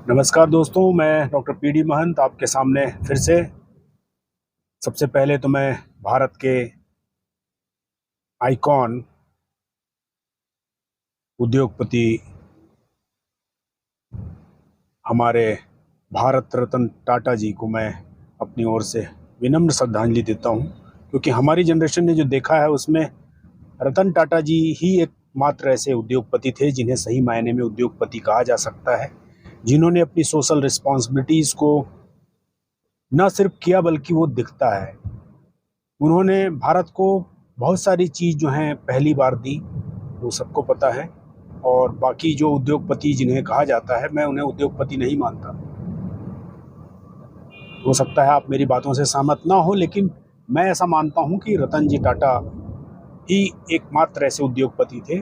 नमस्कार दोस्तों, मैं डॉक्टर पीडी महंत आपके सामने फिर से। सबसे पहले तो मैं भारत के आइकॉन उद्योगपति हमारे भारत रत्न टाटा जी को मैं अपनी ओर से विनम्र श्रद्धांजलि देता हूं, क्योंकि हमारी जनरेशन ने जो देखा है उसमें रतन टाटा जी ही एकमात्र ऐसे उद्योगपति थे जिन्हें सही मायने में उद्योगपति कहा जा सकता है, जिन्होंने अपनी सोशल रिस्पॉन्सिबिलिटीज़ को न सिर्फ किया बल्कि वो दिखता है। उन्होंने भारत को बहुत सारी चीज़ जो हैं पहली बार दी, वो सबको पता है। और बाकी जो उद्योगपति जिन्हें कहा जाता है, मैं उन्हें उद्योगपति नहीं मानता। हो सकता है आप मेरी बातों से सहमत ना हो, लेकिन मैं ऐसा मानता हूँ कि रतन जी टाटा ही एकमात्र ऐसे उद्योगपति थे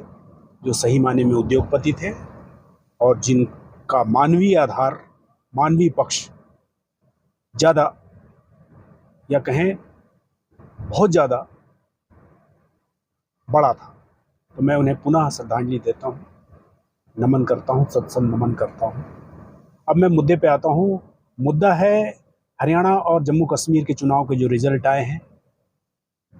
जो सही मायने में उद्योगपति थे और जिनका मानवीय आधार, मानवीय पक्ष ज़्यादा, या कहें बहुत ज़्यादा बड़ा था। तो मैं उन्हें पुनः श्रद्धांजलि देता हूँ, नमन करता हूँ, सत्संग नमन करता हूँ। अब मैं मुद्दे पे आता हूँ। मुद्दा है हरियाणा और जम्मू कश्मीर के चुनाव के जो रिजल्ट आए हैं।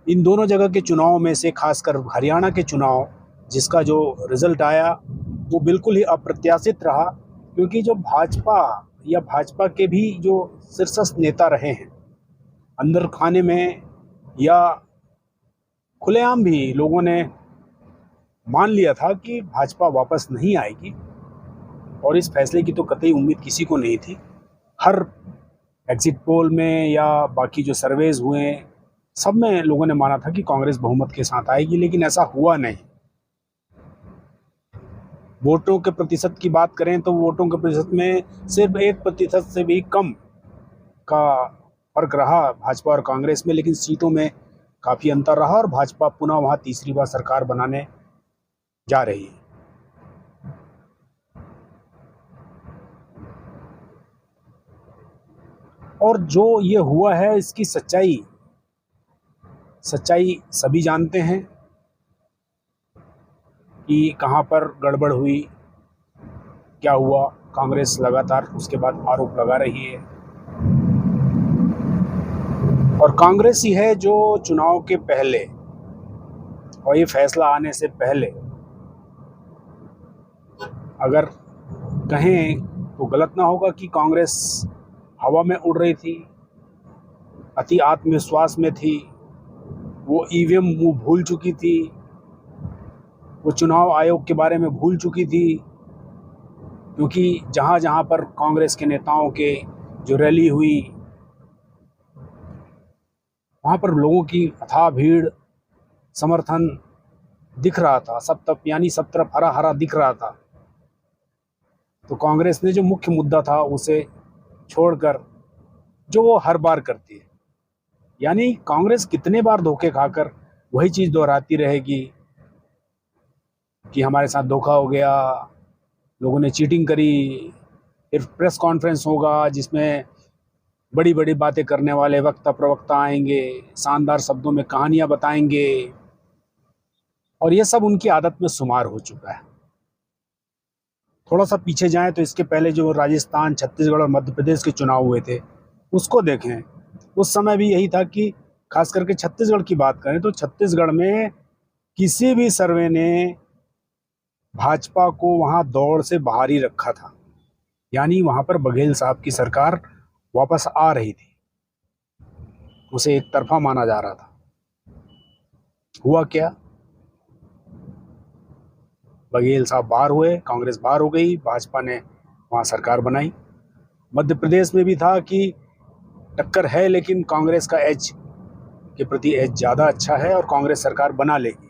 इन दोनों जगह के चुनाव में से खासकर हरियाणा के चुनाव, जिसका जो रिजल्ट आया वो बिल्कुल ही अप्रत्याशित रहा, क्योंकि जो भाजपा या भाजपा के भी जो शीर्षस्थ नेता रहे हैं, अंदर खाने में या खुलेआम भी लोगों ने मान लिया था कि भाजपा वापस नहीं आएगी, और इस फैसले की तो कतई उम्मीद किसी को नहीं थी। हर एग्जिट पोल में या बाकी जो सर्वेज हुए, सब में लोगों ने माना था कि कांग्रेस बहुमत के साथ आएगी, लेकिन ऐसा हुआ नहीं। वोटों के प्रतिशत की बात करें तो वोटों के प्रतिशत में सिर्फ 1% से भी कम का फर्क रहा भाजपा और कांग्रेस में, लेकिन सीटों में काफ़ी अंतर रहा और भाजपा पुनः वहाँ तीसरी बार सरकार बनाने जा रही है। और जो ये हुआ है इसकी सच्चाई सभी जानते हैं कि कहाँ पर गड़बड़ हुई, क्या हुआ। कांग्रेस लगातार उसके बाद आरोप लगा रही है, और कांग्रेस ही है जो चुनाव के पहले और ये फैसला आने से पहले, अगर कहें तो गलत ना होगा कि कांग्रेस हवा में उड़ रही थी, अति आत्मविश्वास में थी, वो ईवीएम भूल चुकी थी, वो चुनाव आयोग के बारे में भूल चुकी थी, क्योंकि जहाँ जहाँ पर कांग्रेस के नेताओं के जो रैली हुई वहाँ पर लोगों की अथाह भीड़, समर्थन दिख रहा था, सब तरफ हरा हरा दिख रहा था। तो कांग्रेस ने जो मुख्य मुद्दा था उसे छोड़कर, जो वो हर बार करती है, यानी कांग्रेस कितने बार धोखे खाकर वही चीज़ दोहराती रहेगी कि हमारे साथ धोखा हो गया, लोगों ने चीटिंग करी। फिर प्रेस कॉन्फ्रेंस होगा जिसमें बड़ी बड़ी बातें करने वाले वक्ता प्रवक्ता आएंगे, शानदार शब्दों में कहानियां बताएंगे, और ये सब उनकी आदत में शुमार हो चुका है। थोड़ा सा पीछे जाएं तो इसके पहले जो राजस्थान, छत्तीसगढ़ और मध्य प्रदेश के चुनाव हुए थे उसको देखें। उस समय भी यही था कि खास करके छत्तीसगढ़ की बात करें तो छत्तीसगढ़ में किसी भी सर्वे ने भाजपा को वहाँ दौड़ से बाहर ही रखा था, यानी वहाँ पर बघेल साहब की सरकार वापस आ रही थी, उसे एक तरफा माना जा रहा था। हुआ क्या? बघेल साहब बाहर हुए, कांग्रेस बाहर हो गई, भाजपा ने वहाँ सरकार बनाई। मध्य प्रदेश में भी था कि टक्कर है, लेकिन कांग्रेस का एज के प्रति एज ज़्यादा अच्छा है और कांग्रेस सरकार बना लेगी।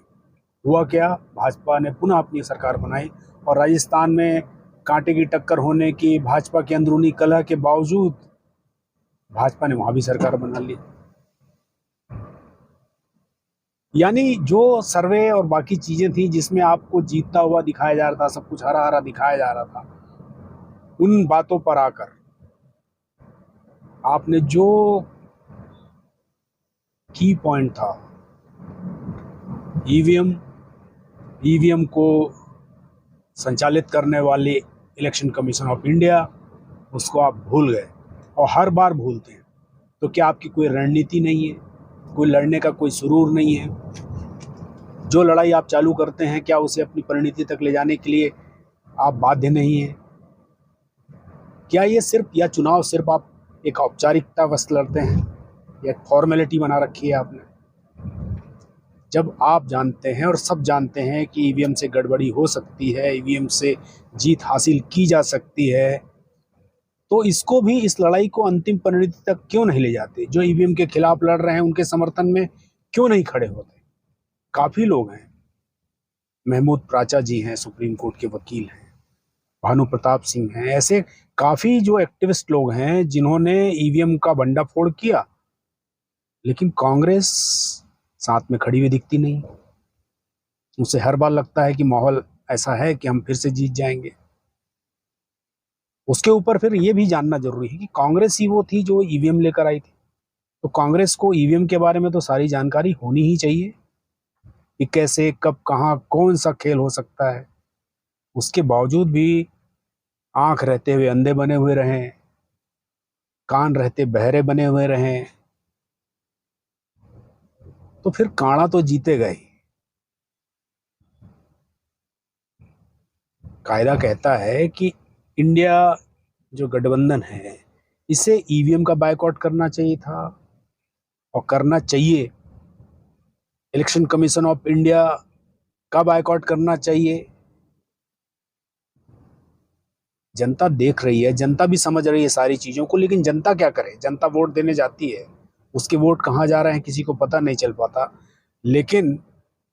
हुआ क्या? भाजपा ने पुनः अपनी सरकार बनाई, और राजस्थान में कांटे की टक्कर होने की, भाजपा की अंदरूनी कलह के बावजूद भाजपा ने वहाँ भी सरकार बना ली। यानी जो सर्वे और बाकी चीज़ें थी जिसमें आपको जीतता हुआ दिखाया जा रहा था, सब कुछ हरा हरा दिखाया जा रहा था, उन बातों पर आकर आपने जो की पॉइंट था, ईवीएम को संचालित करने वाले इलेक्शन कमीशन ऑफ इंडिया, उसको आप भूल गए और हर बार भूलते हैं। तो क्या आपकी कोई रणनीति नहीं है, कोई लड़ने का कोई सुरूर नहीं है? जो लड़ाई आप चालू करते हैं क्या उसे अपनी परिणति तक ले जाने के लिए आप बाध्य नहीं हैं? क्या ये सिर्फ या चुनाव सिर्फ आप एक औपचारिकता बस लड़ते हैं या एक फॉर्मेलिटी बना रखी है आपने? जब आप जानते हैं और सब जानते हैं कि ईवीएम से गड़बड़ी हो सकती है, ईवीएम से जीत हासिल की जा सकती है, तो इसको भी, इस लड़ाई को अंतिम परिणति तक क्यों नहीं ले जाते? जो ईवीएम के खिलाफ लड़ रहे हैं उनके समर्थन में क्यों नहीं खड़े होते? काफ़ी लोग हैं, महमूद प्राचा जी हैं, सुप्रीम कोर्ट के वकील हैं, भानु प्रताप सिंह हैं, ऐसे काफ़ी जो एक्टिविस्ट लोग हैं जिन्होंने ईवीएम का भंडाफोड़ किया, लेकिन कांग्रेस साथ में खड़ी हुई दिखती नहीं। उसे हर बार लगता है कि माहौल ऐसा है कि हम फिर से जीत जाएंगे। उसके ऊपर फिर ये भी जानना जरूरी है कि कांग्रेस ही वो थी जो ईवीएम लेकर आई थी, तो कांग्रेस को ईवीएम के बारे में तो सारी जानकारी होनी ही चाहिए कि कैसे, कब, कहाँ, कौन सा खेल हो सकता है। उसके बावजूद भी आंख रहते हुए अंधे बने हुए रहें, कान रहते बहरे बने हुए रहें, तो फिर कांड़ा तो जीतेगा ही। कायदा कहता है कि इंडिया जो गठबंधन है इसे ईवीएम का बायकॉट करना चाहिए था और करना चाहिए। इलेक्शन कमीशन ऑफ इंडिया का बायकॉट करना चाहिए। जनता देख रही है, जनता भी समझ रही है सारी चीज़ों को, लेकिन जनता क्या करे? जनता वोट देने जाती है, उसके वोट कहाँ जा रहे हैं किसी को पता नहीं चल पाता। लेकिन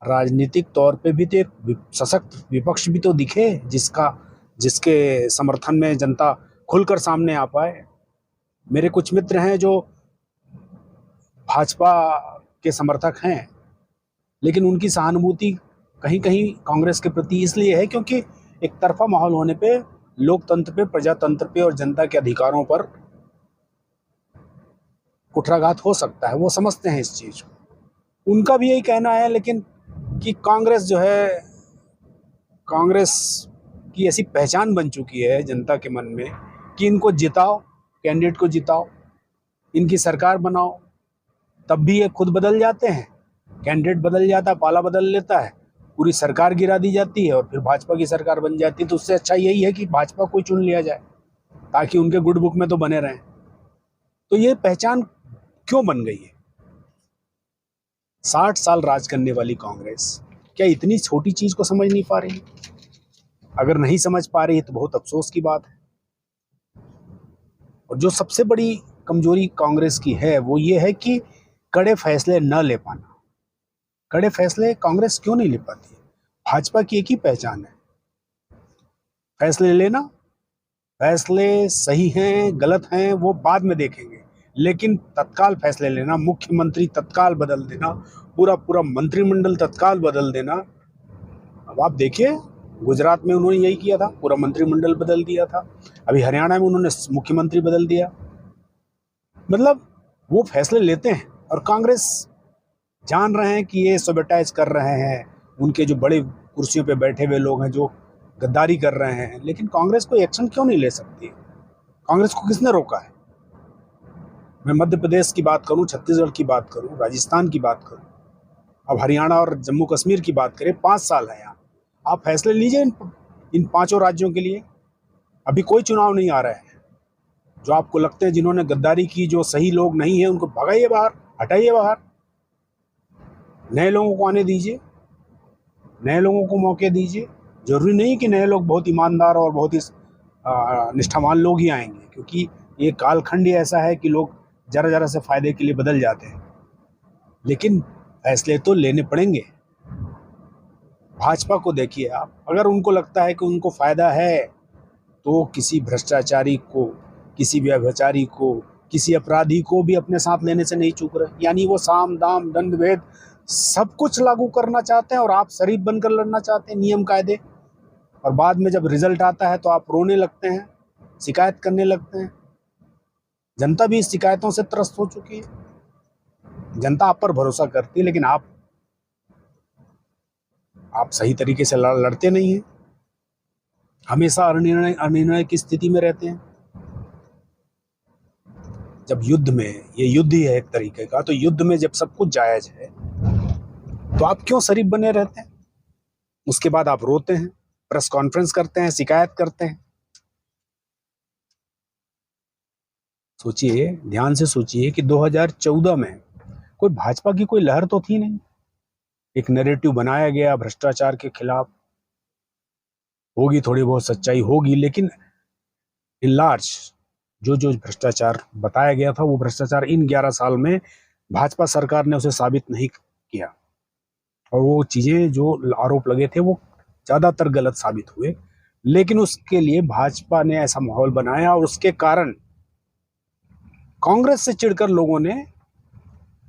राजनीतिक तौर पे भी तो एक सशक्त विपक्ष भी तो दिखे जिसके समर्थन में जनता खुलकर सामने आ पाए। मेरे कुछ मित्र हैं जो भाजपा के समर्थक हैं, लेकिन उनकी सहानुभूति कहीं कहीं कांग्रेस के प्रति इसलिए है क्योंकि एक तरफा माहौल होने पे लोकतंत्र पे, प्रजातंत्र पे और जनता के अधिकारों पर कुठाराघात हो सकता है। वो समझते हैं इस चीज को, उनका भी यही कहना है। लेकिन कि कांग्रेस जो है, कांग्रेस की ऐसी पहचान बन चुकी है जनता के मन में कि इनको जिताओ, कैंडिडेट को जिताओ, इनकी सरकार बनाओ, तब भी ये खुद बदल जाते हैं। कैंडिडेट बदल जाता, पाला बदल लेता है, पूरी सरकार गिरा दी जाती है और फिर भाजपा की सरकार बन जाती है। तो उससे अच्छा यही है कि भाजपा को चुन लिया जाए ताकि उनके गुड बुक में तो बने रहें। तो ये पहचान क्यों बन गई है? 60 साल राज करने वाली कांग्रेस क्या इतनी छोटी चीज को समझ नहीं पा रही? अगर नहीं समझ पा रही है तो बहुत अफसोस की बात है। और जो सबसे बड़ी कमजोरी कांग्रेस की है वो ये है कि कड़े फैसले न ले पाना। कड़े फैसले कांग्रेस क्यों नहीं ले पाती है? भाजपा की एक ही पहचान है, फैसले लेना। फैसले सही हैं गलत हैं वो बाद में देखेंगे, लेकिन तत्काल फैसले लेना, मुख्यमंत्री तत्काल बदल देना, पूरा मंत्रिमंडल तत्काल बदल देना। अब आप देखिए, गुजरात में उन्होंने यही किया था, पूरा मंत्रिमंडल बदल दिया था। अभी हरियाणा में उन्होंने मुख्यमंत्री बदल दिया। मतलब वो फैसले लेते हैं और कांग्रेस जान रहे हैं कि ये सबोटाइज कर रहे हैं, उनके जो बड़े कुर्सियों पे बैठे हुए लोग हैं जो गद्दारी कर रहे हैं, लेकिन कांग्रेस कोई एक्शन क्यों नहीं ले सकती? कांग्रेस को किसने रोका है? मैं मध्य प्रदेश की बात करूं, छत्तीसगढ़ की बात करूं, राजस्थान की बात करूं, अब हरियाणा और जम्मू कश्मीर की बात करें, 5 साल है यहाँ। आप फैसले लीजिए इन 5 राज्यों के लिए। अभी कोई चुनाव नहीं आ रहा है। जो आपको लगते हैं जिन्होंने गद्दारी की, जो सही लोग नहीं है, उनको भगाइए बाहर, हटाइए बाहर, नए लोगों को आने दीजिए, नए लोगों को मौके दीजिए। जरूरी नहीं कि नए लोग बहुत ईमानदार और बहुत ही निष्ठावान लोग ही आएंगे, क्योंकि ये कालखंड ही ऐसा है कि लोग जरा जरा से फायदे के लिए बदल जाते हैं। लेकिन फैसले तो लेने पड़ेंगे। भाजपा को देखिए आप, अगर उनको लगता है कि उनको फायदा है तो किसी भ्रष्टाचारी को, किसी व्यभिचारी को, किसी अपराधी को भी अपने साथ लेने से नहीं चूक रहे। यानी वो साम दाम दंड भेद सब कुछ लागू करना चाहते हैं और आप शरीफ बनकर लड़ना चाहते हैं, नियम कायदे। और बाद में जब रिजल्ट आता है तो आप रोने लगते हैं, शिकायत करने लगते हैं। जनता भी इस शिकायतों से त्रस्त हो चुकी है। जनता आप पर भरोसा करती है, लेकिन आप सही तरीके से लड़ते नहीं हैं, हमेशा अनिर्णय की स्थिति में रहते हैं। जब युद्ध में, ये युद्ध ही है एक तरीके का, तो युद्ध में जब सब कुछ जायज है तो आप क्यों शरीफ बने रहते हैं? उसके बाद आप रोते हैं, प्रेस कॉन्फ्रेंस करते हैं, शिकायत करते हैं। सोचिए, ध्यान से सोचिए कि 2014 में कोई भाजपा की कोई लहर तो थी नहीं। एक नैरेटिव बनाया गया भ्रष्टाचार के खिलाफ, होगी थोड़ी बहुत सच्चाई होगी, लेकिन इन लार्ज जो जो भ्रष्टाचार बताया गया था, वो भ्रष्टाचार इन 11 साल में भाजपा सरकार ने उसे साबित नहीं किया, और वो चीजें जो आरोप लगे थे वो ज्यादातर गलत साबित हुए। लेकिन उसके लिए भाजपा ने ऐसा माहौल बनाया, और उसके कारण कांग्रेस से चिढ़कर लोगों ने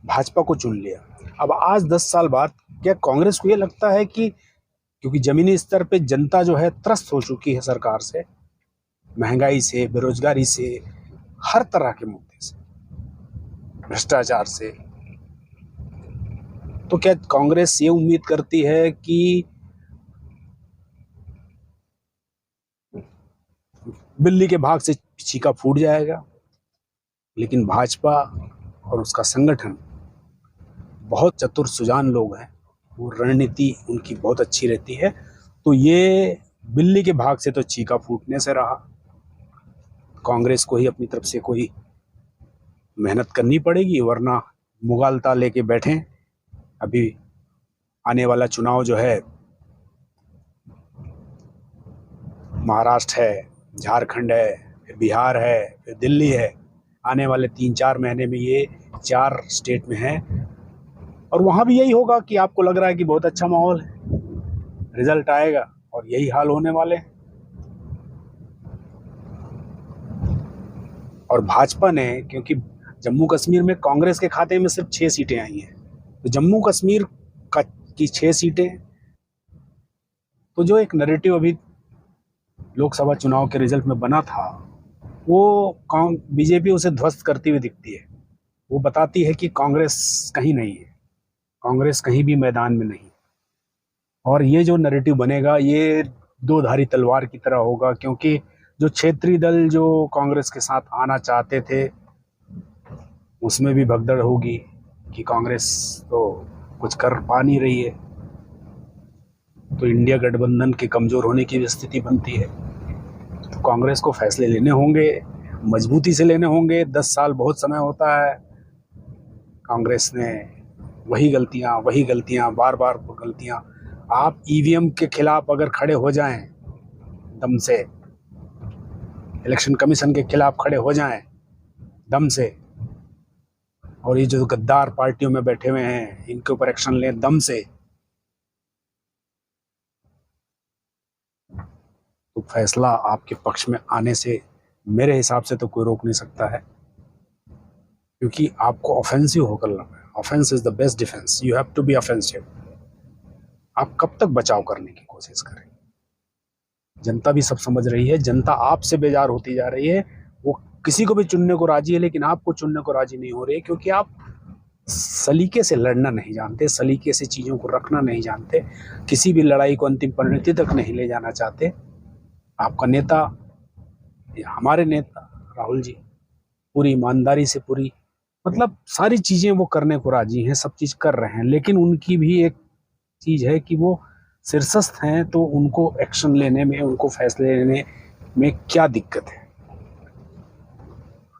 भाजपा को चुन लिया। अब आज 10 साल बाद क्या कांग्रेस को ये लगता है कि क्योंकि जमीनी स्तर पे जनता जो है त्रस्त हो चुकी है सरकार से, महंगाई से, बेरोजगारी से, हर तरह के मुद्दे से, भ्रष्टाचार से, तो क्या कांग्रेस ये उम्मीद करती है कि बिल्ली के भाग से चीका फूट जाएगा? लेकिन भाजपा और उसका संगठन बहुत चतुर सुजान लोग हैं, वो रणनीति उनकी बहुत अच्छी रहती है। तो ये बिल्ली के भाग से तो चीका फूटने से रहा, कांग्रेस को ही अपनी तरफ से कोई मेहनत करनी पड़ेगी, वरना मुगालता लेके बैठे। अभी आने वाला चुनाव जो है, महाराष्ट्र है, झारखंड है, फिर बिहार है, फिर दिल्ली है, आने वाले 3-4 महीने में ये 4 स्टेट में है, और वहाँ भी यही होगा कि आपको लग रहा है कि बहुत अच्छा माहौल है, रिजल्ट आएगा और यही हाल होने वाले हैं। और भाजपा ने, क्योंकि जम्मू कश्मीर में कांग्रेस के खाते में सिर्फ 6 सीटें आई हैं, तो जम्मू कश्मीर की 6 सीटें, तो जो एक नैरेटिव अभी लोकसभा चुनाव के रिजल्ट में बना था, वो बीजेपी उसे ध्वस्त करती हुई दिखती है। वो बताती है कि कांग्रेस कहीं नहीं है, कांग्रेस कहीं भी मैदान में नहीं। और ये जो नैरेटिव बनेगा, ये दो धारी तलवार की तरह होगा, क्योंकि जो क्षेत्रीय दल जो कांग्रेस के साथ आना चाहते थे, उसमें भी भगदड़ होगी कि कांग्रेस तो कुछ कर पा नहीं रही है, तो इंडिया गठबंधन के कमजोर होने की भी स्थिति बनती है। तो कांग्रेस को फैसले लेने होंगे, मजबूती से लेने होंगे। 10 साल बहुत समय होता है। कांग्रेस ने वही गलतियां, बार बार गलतियां। आप ईवीएम के खिलाफ अगर खड़े हो जाएं दम से, इलेक्शन कमीशन के खिलाफ खड़े हो जाएं दम से, और ये जो गद्दार पार्टियों में बैठे हुए हैं इनके ऊपर एक्शन लें दम से, तो फैसला आपके पक्ष में आने से मेरे हिसाब से तो कोई रोक नहीं सकता है, क्योंकि आपको ऑफेंसिव होकर लड़ना है। Offence is the best defence, you have to be offensive. आप कब तक बचाव करने की कोशिश करें? जनता भी सब समझ रही है, जनता आपसे बेजार होती जा रही है। वो किसी को भी चुनने को राजी है, लेकिन आपको चुनने को राजी नहीं हो रही है, क्योंकि आप सलीके से लड़ना नहीं जानते, सलीके से चीज़ों को रखना नहीं जानते, किसी भी लड़ाई को अंतिम परिणति तक नहीं ले जाना चाहते। आपका नेता, हमारे नेता राहुल जी, पूरी ईमानदारी से, पूरी मतलब सारी चीज़ें वो करने को राजी हैं, सब चीज़ कर रहे हैं, लेकिन उनकी भी एक चीज़ है कि वो शीर्षस्थ हैं, तो उनको एक्शन लेने में, उनको फैसले लेने में क्या दिक्कत है?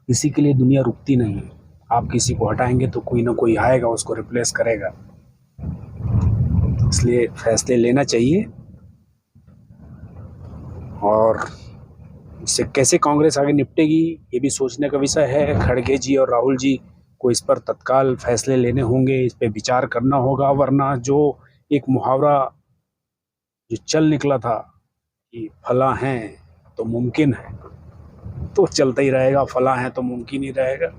किसी के लिए दुनिया रुकती नहीं है। आप किसी को हटाएंगे तो कोई ना कोई आएगा, उसको रिप्लेस करेगा। इसलिए फैसले लेना चाहिए, और इससे कैसे कांग्रेस आगे निपटेगी ये भी सोचने का विषय है। खड़गे जी और राहुल जी को इस पर तत्काल फैसले लेने होंगे, इस पर विचार करना होगा, वरना जो एक मुहावरा जो चल निकला था कि फला हैं तो मुमकिन है, तो चलता ही रहेगा, फला है तो मुमकिन ही रहेगा।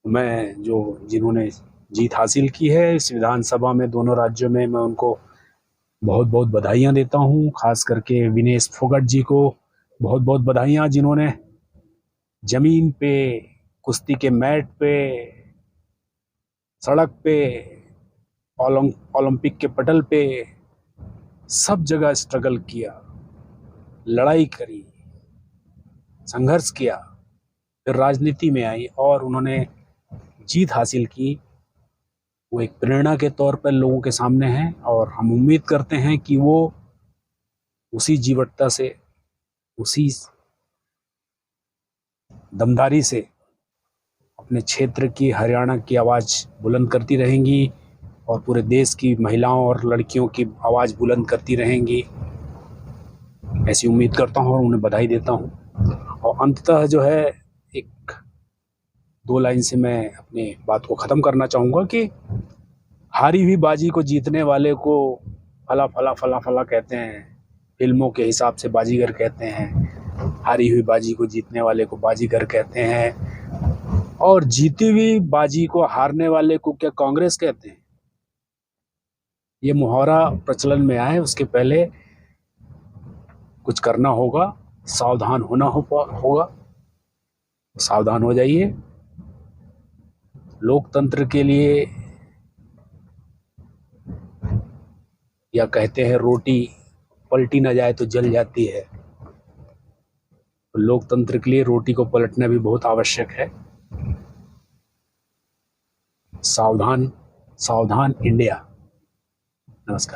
मैं जिन्होंने जीत हासिल की है इस विधानसभा में दोनों राज्यों में, मैं उनको बहुत बहुत बधाइयाँ देता हूँ। खास करके विनेश फोगाट जी को बहुत बहुत बधाइयाँ, जिन्होंने जमीन पे, कुश्ती के मैट पे, सड़क पे, ओलंपिक के पटल पे, सब जगह स्ट्रगल किया, लड़ाई करी, संघर्ष किया, फिर राजनीति में आई और उन्होंने जीत हासिल की, वो एक प्रेरणा के तौर पर लोगों के सामने है। और हम उम्मीद करते हैं कि वो उसी जीवटता से, उसी दमदारी से अपने क्षेत्र की, हरियाणा की आवाज़ बुलंद करती रहेंगी और पूरे देश की महिलाओं और लड़कियों की आवाज़ बुलंद करती रहेंगी, ऐसी उम्मीद करता हूँ और उन्हें बधाई देता हूँ। और अंततः जो है, एक 2 लाइन से मैं अपनी बात को ख़त्म करना चाहूँगा कि हारी हुई बाजी को जीतने वाले को फला फला फला फला कहते हैं, फिल्मों के हिसाब से बाजीगर कहते हैं। हारी हुई बाजी को जीतने वाले को बाजीगर कहते हैं, और जीती हुई बाजी को हारने वाले को क्या कांग्रेस कहते हैं? ये मुहावरा प्रचलन में आए उसके पहले कुछ करना होगा, सावधान होना होगा। सावधान हो जाइए। लोकतंत्र के लिए, या कहते हैं रोटी पलटी ना जाए तो जल जाती है, तो लोकतंत्र के लिए रोटी को पलटना भी बहुत आवश्यक है। सावधान, सावधान इंडिया। नमस्कार।